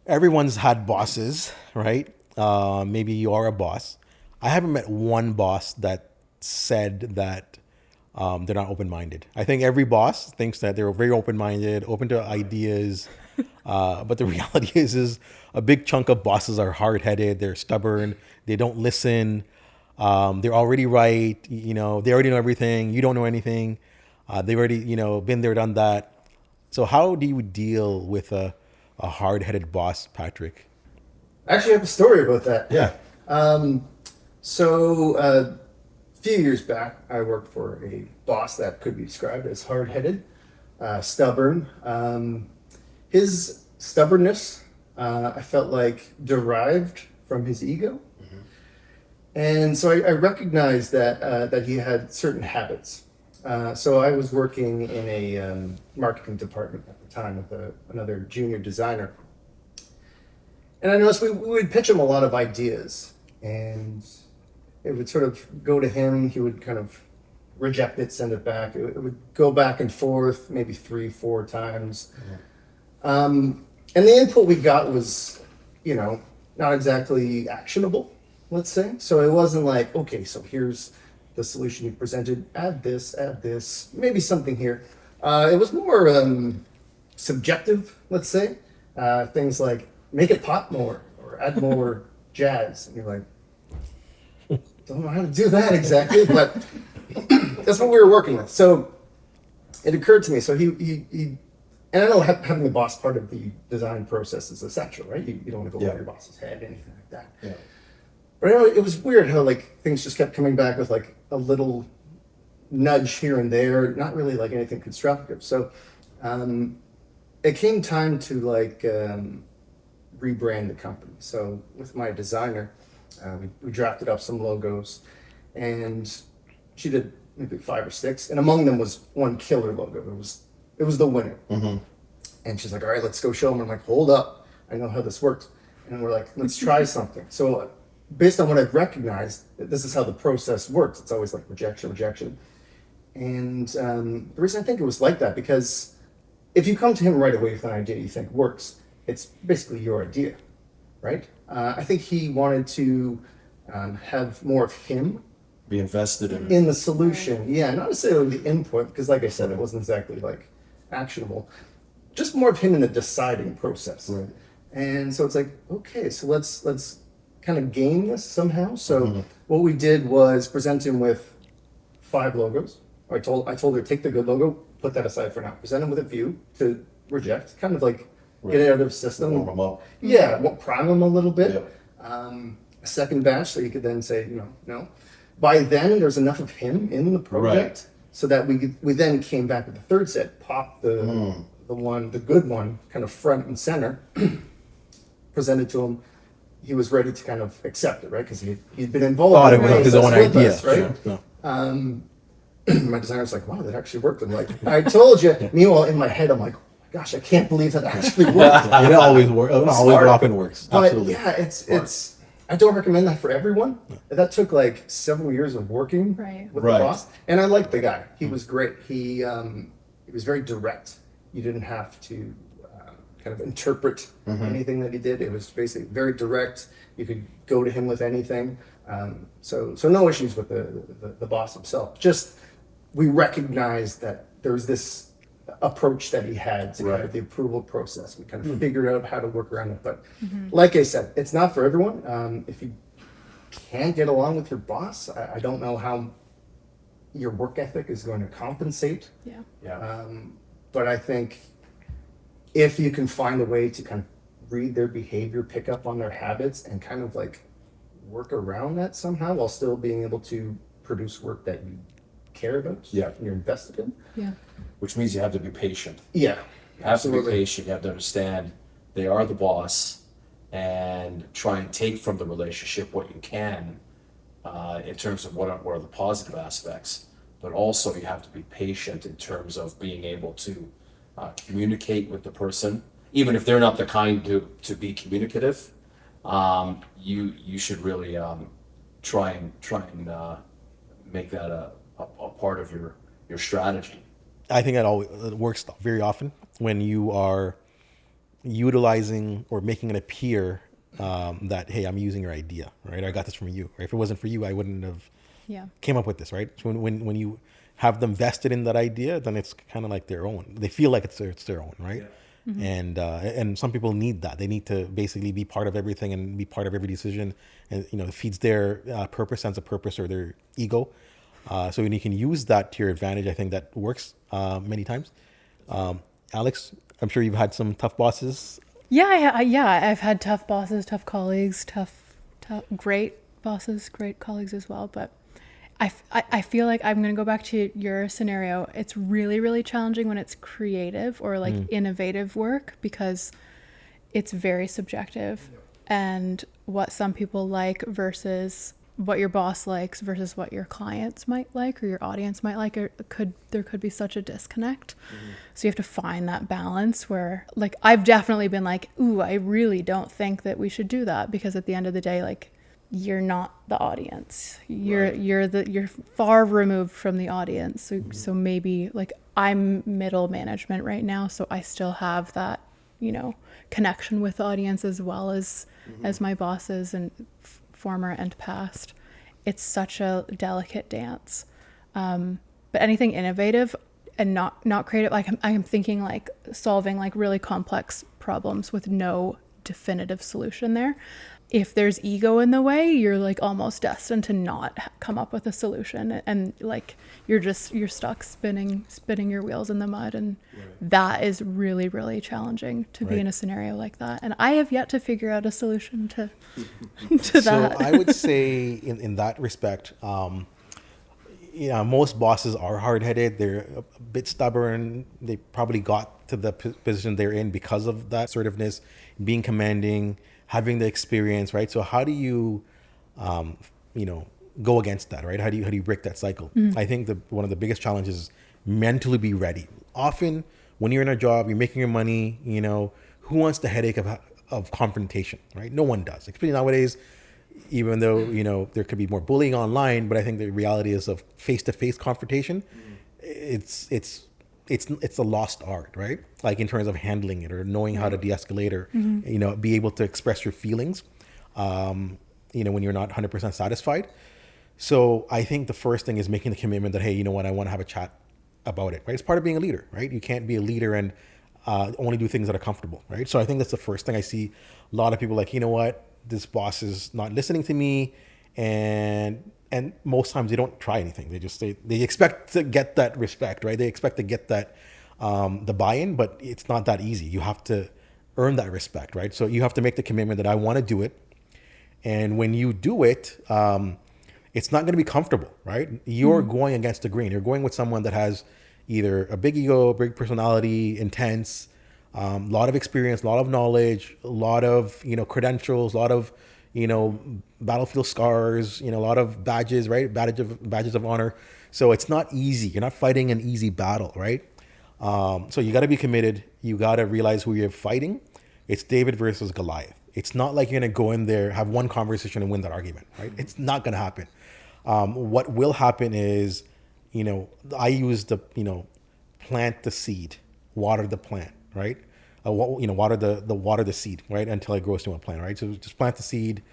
everyone's had bosses, right? Maybe you are a boss. I haven't met one boss that said that they're not open-minded. I think every boss thinks that they're very open-minded, open to ideas. But the reality is a big chunk of bosses are hard-headed. They're stubborn. They don't listen. They're already right. You know, they already know everything. You don't know anything. They've already, been there, done that. So how do you deal with a hard-headed boss, Patrick? I actually have a story about that. Yeah. A few years back, I worked for a boss that could be described as hard-headed, stubborn. His stubbornness, I felt like, derived from his ego. Mm-hmm. And so I recognized that he had certain habits. So I was working in a marketing department at the time with another junior designer. And I noticed we would pitch him a lot of ideas, and it would sort of go to him. He would kind of reject it, send it back. It would go back and forth maybe 3-4 times. Mm-hmm. And the input we got was, not exactly actionable, let's say. So it wasn't like, okay, so here's the solution you presented. Add this, maybe something here. It was more subjective, let's say. Things like, make it pop more or add more jazz. And you're like, don't know how to do that exactly, but that's what we were working with. So it occurred to me. So he and I know having the boss part of the design process is essential, right? You don't want to go over your boss's head, anything like that. Yeah. But it was weird how things just kept coming back with a little nudge here and there, not really anything constructive. So it came time to rebrand the company. So with my designer, we drafted up some logos, and she did maybe 5 or 6, and among them was one killer logo. It was the winner. Mm-hmm. And she's like, all right, let's go show them. I'm like, hold up, I know how this works. And we're like, let's try something. So based on what I've recognized, this is how the process works. It's always rejection. And the reason I think it was like that, because if you come to him right away with an idea you think works, it's basically your idea, right? I think he wanted to have more of him be invested in the solution. Yeah, not necessarily the input, because like I said, it wasn't exactly actionable. Just more of him in the deciding process. Right. And so it's like, okay, so let's kind of game this somehow. So what we did was present him with 5 logos. I told her, take the good logo, put that aside for now. Present him with a view to reject, kind of get it out of the system. Warm him up. Yeah, prime him a little bit. Yeah. A second batch, so you could then say, no. By then, there's enough of him in the project, so that we then came back with the third set, popped the good one, kind of front and center, presented to him. He was ready to kind of accept it, right? Because he'd been involved. Thought it was his own idea, us, right? Yeah. My designer's like, wow, that actually worked. I'm like, I told you. Meanwhile, in my head, I'm like, gosh, I can't believe that actually worked. It always works. It often works. But Absolutely. yeah, it's. I don't recommend that for everyone. That took several years of working with the boss, and I liked the guy. He was great. He was very direct. You didn't have to kind of interpret anything that he did. It was basically very direct. You could go to him with anything. So no issues with the boss himself. Just we recognized that there was this approach that he had to kind of the approval process. We kind of figured out how to work around it. But like I said, it's not for everyone. If you can't get along with your boss, I don't know how your work ethic is going to compensate. Yeah. But I think if you can find a way to kind of read their behavior, pick up on their habits, and kind of work around that somehow while still being able to produce work that you care about, and you're invested in. Yeah. Which means you have to be patient. Yeah. You have to be patient. You have to understand they are the boss, and try and take from the relationship what you can in terms of what are the positive aspects. But also you have to be patient in terms of being able to communicate with the person, even if they're not the kind to be communicative. You should really try and make that a part of your strategy. I think that always works very often when you are, utilizing or making it appear that, hey, I'm using your idea, right? I got this from you. Or if it wasn't for you, I wouldn't have came up with this, right? So when you have them vested in that idea, then it's kind of like their own. They feel like it's their own, right? And some people need that. They need to basically be part of everything and be part of every decision, and it feeds their sense of purpose or their ego. So when you can use that to your advantage, I think that works many times. Alex, I'm sure you've had some tough bosses. Yeah, I've had tough bosses, tough colleagues, tough, great bosses, great colleagues as well. But I feel like I'm going to go back to your scenario. It's really, really challenging when it's creative or like innovative work, because it's very subjective, and what some people like versus what your boss likes versus what your clients might like or your audience might like, there could be such a disconnect. So you have to find that balance where, like, I've definitely been like, ooh, I really don't think that we should do that, because at the end of the day, like, you're not the audience. You're far removed from the audience. So maybe, like, I'm middle management right now, so I still have that, connection with the audience as well as my bosses and former and past. It's such a delicate dance. But anything innovative and not creative, like I'm thinking like solving like really complex problems with no definitive solution there. If there's ego in the way, you're like almost destined to not come up with a solution, and like you're stuck spinning your wheels in the mud, and that is really, really challenging to be in a scenario like that. And I have yet to figure out a solution to that. So I would say in that respect, most bosses are hard-headed. They're a bit stubborn. They probably got to the position they're in because of that assertiveness, being commanding, having the experience, right? So how do you, go against that, right? How do you break that cycle? I think one of the biggest challenges is mentally be ready. Often when you're in a job, you're making your money, who wants the headache of confrontation, right? No one does, especially nowadays, even though, there could be more bullying online, but I think the reality is of face-to-face confrontation, it's a lost art, right? Like in terms of handling it or knowing how to de-escalate or, be able to express your feelings, when you're not 100% satisfied. So I think the first thing is making the commitment that, hey, you know what, I want to have a chat about it, right? It's part of being a leader, right? You can't be a leader and only do things that are comfortable, right? So I think that's the first thing. I see a lot of people like, you know what, this boss is not listening to me, and most times they don't try anything. They expect to get that respect, right? They expect to get that the buy-in, but it's not that easy. You have to earn that respect, right? So you have to make the commitment that I want to do it, and when you do it, it's not going to be comfortable, right? You're going against the grain. You're going with someone that has either a big ego, big personality, intense, a lot of experience, a lot of knowledge, a lot of credentials, a lot of battlefield scars, a lot of badges, right? Badges of honor. So it's not easy. You're not fighting an easy battle, right? So you got to be committed. You got to realize who you're fighting. It's David versus Goliath. It's not like you're going to go in there, have one conversation and win that argument, right? It's not going to happen. What will happen is, I use the, plant the seed, water the plant, right? Water the seed, right? Until it grows to a plant, right? So just plant the seed,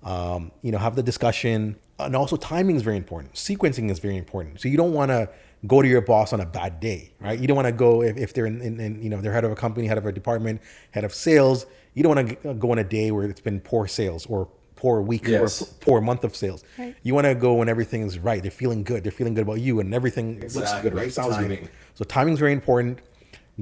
have the discussion. And also timing is very important. Sequencing is very important. So you don't want to go to your boss on a bad day, right? You don't want to go if they're in they're head of a company, head of a department, head of sales. You don't want to go on a day where it's been poor sales or poor week or poor month of sales. Right. You want to go when everything is right. They're feeling good. They're feeling good about you, and everything looks good, right? Sounds good. So timing is very important.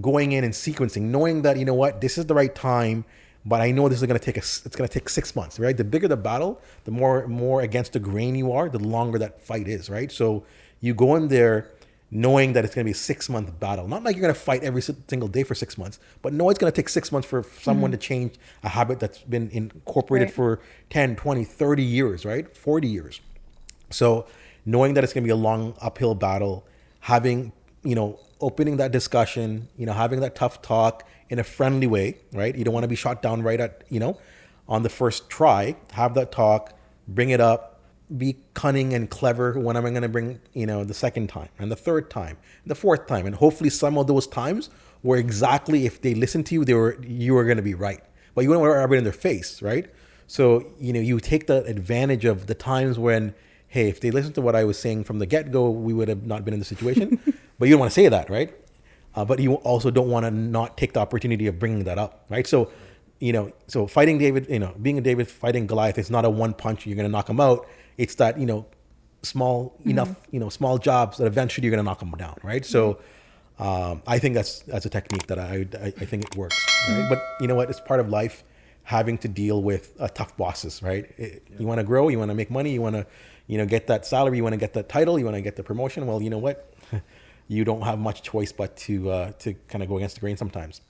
Going in and sequencing, knowing that this is the right time, but I know this is going to take it's going to take 6 months, right? The bigger the battle, the more against the grain you are, the longer that fight is, right? So you go in there knowing that it's going to be a 6-month battle. Not like you're going to fight every single day for 6 months, but no, it's going to take 6 months for someone to change a habit that's been incorporated for 10, 20, 30 years, right? 40 years. So knowing that it's going to be a long uphill battle, having, opening that discussion, having that tough talk in a friendly way, right? You don't want to be shot down right at, on the first try. Have that talk, bring it up, be cunning and clever. When am I going to bring, the second time and the third time and the fourth time? And hopefully some of those times where exactly if they listened to you, you were going to be right, but you don't want to rub it in their face, right? So you take the advantage of the times when, hey, if they listened to what I was saying from the get-go, we would have not been in the situation. But you don't want to say that, right? But you also don't want to not take the opportunity of bringing that up, right? So, so fighting David, being a David fighting Goliath, it's not a one punch you're going to knock him out. It's that small enough, small jobs that eventually you're going to knock them down, right? So, I think that's a technique that I think it works, right? But you know what? It's part of life, having to deal with tough bosses, right? You want to grow, you want to make money, you want to, get that salary, you want to get that title, you want to get the promotion. Well, you know what? You don't have much choice but to kind of go against the grain sometimes.